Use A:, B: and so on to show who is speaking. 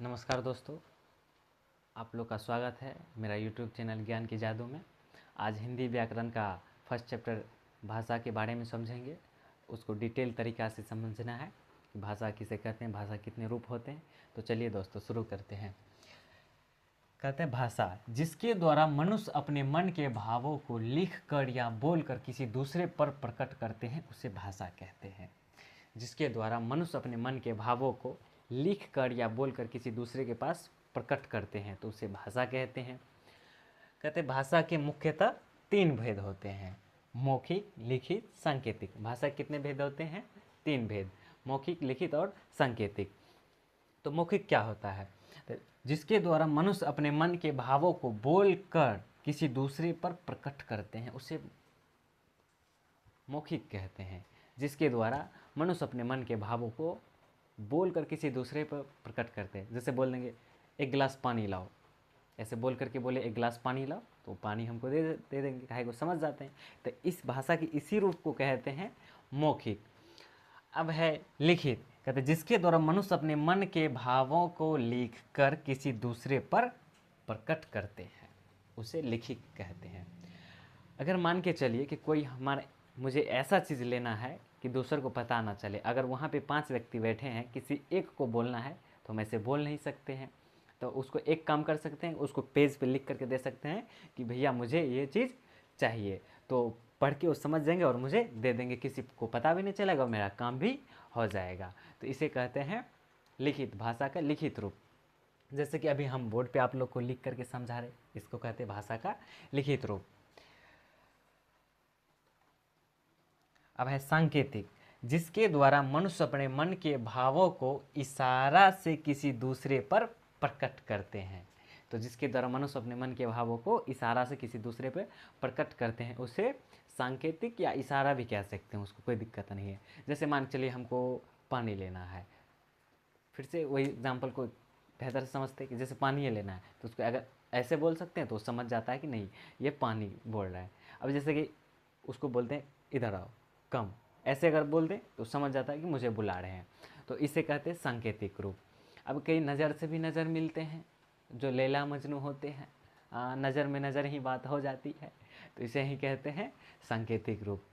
A: नमस्कार दोस्तों, आप लोग का स्वागत है मेरा यूट्यूब चैनल ज्ञान की जादू में। आज हिंदी व्याकरण का फर्स्ट चैप्टर भाषा के बारे में समझेंगे। उसको डिटेल तरीक़ा से समझना है कि भाषा किसे कहते हैं, भाषा कितने रूप होते हैं। तो चलिए दोस्तों शुरू करते हैं। कहते हैं भाषा जिसके द्वारा मनुष्य अपने मन के भावों को लिख कर या बोल कर किसी दूसरे पर प्रकट करते हैं उसे भाषा कहते हैं। जिसके द्वारा मनुष्य अपने मन के भावों को लिख कर या बोल कर किसी दूसरे के पास प्रकट करते हैं तो उसे भाषा कहते हैं। कहते हैं भाषा के मुख्यतः 3 भेद होते हैं, मौखिक, लिखित, सांकेतिक। भाषा के कितने भेद होते हैं? 3 भेद, मौखिक, लिखित और सांकेतिक। तो मौखिक क्या होता है? तो जिसके द्वारा मनुष्य अपने मन के भावों को बोल कर किसी दूसरे पर प्रकट करते हैं उसे मौखिक कहते हैं। जिसके द्वारा मनुष्य अपने मन के भावों को बोलकर किसी दूसरे पर प्रकट करते हैं। जैसे बोल देंगे एक गिलास पानी लाओ, ऐसे बोल करके बोले एक गिलास पानी लाओ तो पानी हमको दे देंगे, काहे को समझ जाते हैं। तो इस भाषा की इसी रूप को कहते हैं मौखिक। अब है लिखित। कहते जिसके द्वारा मनुष्य अपने मन के भावों को लिख कर किसी दूसरे पर प्रकट करते हैं उसे लिखित कहते हैं। अगर मान के चलिए कि कोई मुझे ऐसा चीज़ लेना है कि दूसरे को पता ना चले। अगर वहाँ पे 5 व्यक्ति बैठे हैं, किसी एक को बोलना है तो हम ऐसे बोल नहीं सकते हैं। तो उसको एक काम कर सकते हैं, उसको पेज पे लिख करके दे सकते हैं कि भैया मुझे ये चीज़ चाहिए, तो पढ़ के वो समझ जाएंगे और मुझे दे देंगे। किसी को पता भी नहीं चलेगा और मेरा काम भी हो जाएगा। तो इसे कहते हैं लिखित, भाषा का लिखित रूप। जैसे कि अभी हम बोर्ड पे आप लोग को लिख करके समझा रहे, इसको कहते हैं भाषा का लिखित रूप। अब है सांकेतिक, जिसके द्वारा मनुष्य अपने मन के भावों को इशारा से किसी दूसरे पर प्रकट करते हैं। तो जिसके द्वारा मनुष्य अपने मन के भावों को इशारा से किसी दूसरे पर प्रकट करते हैं उसे सांकेतिक या इशारा भी कह सकते हैं, उसको कोई दिक्कत नहीं है। जैसे मान चलिए हमको पानी लेना है, फिर से वही एग्जाम्पल को बेहतर से समझते हैं कि जैसे पानी लेना है तो उसको अगर ऐसे बोल सकते हैं तो समझ जाता है कि नहीं ये पानी बोल रहा है। अब जैसे कि उसको बोलते हैं इधर आओ, कम, ऐसे अगर बोल दें तो समझ जाता है कि मुझे बुला रहे हैं। तो इसे कहते हैं सांकेतिक रूप। अब कई नज़र से भी नज़र मिलते हैं, जो लैला मजनू होते हैं, नज़र में नज़र ही बात हो जाती है, तो इसे ही कहते हैं सांकेतिक रूप।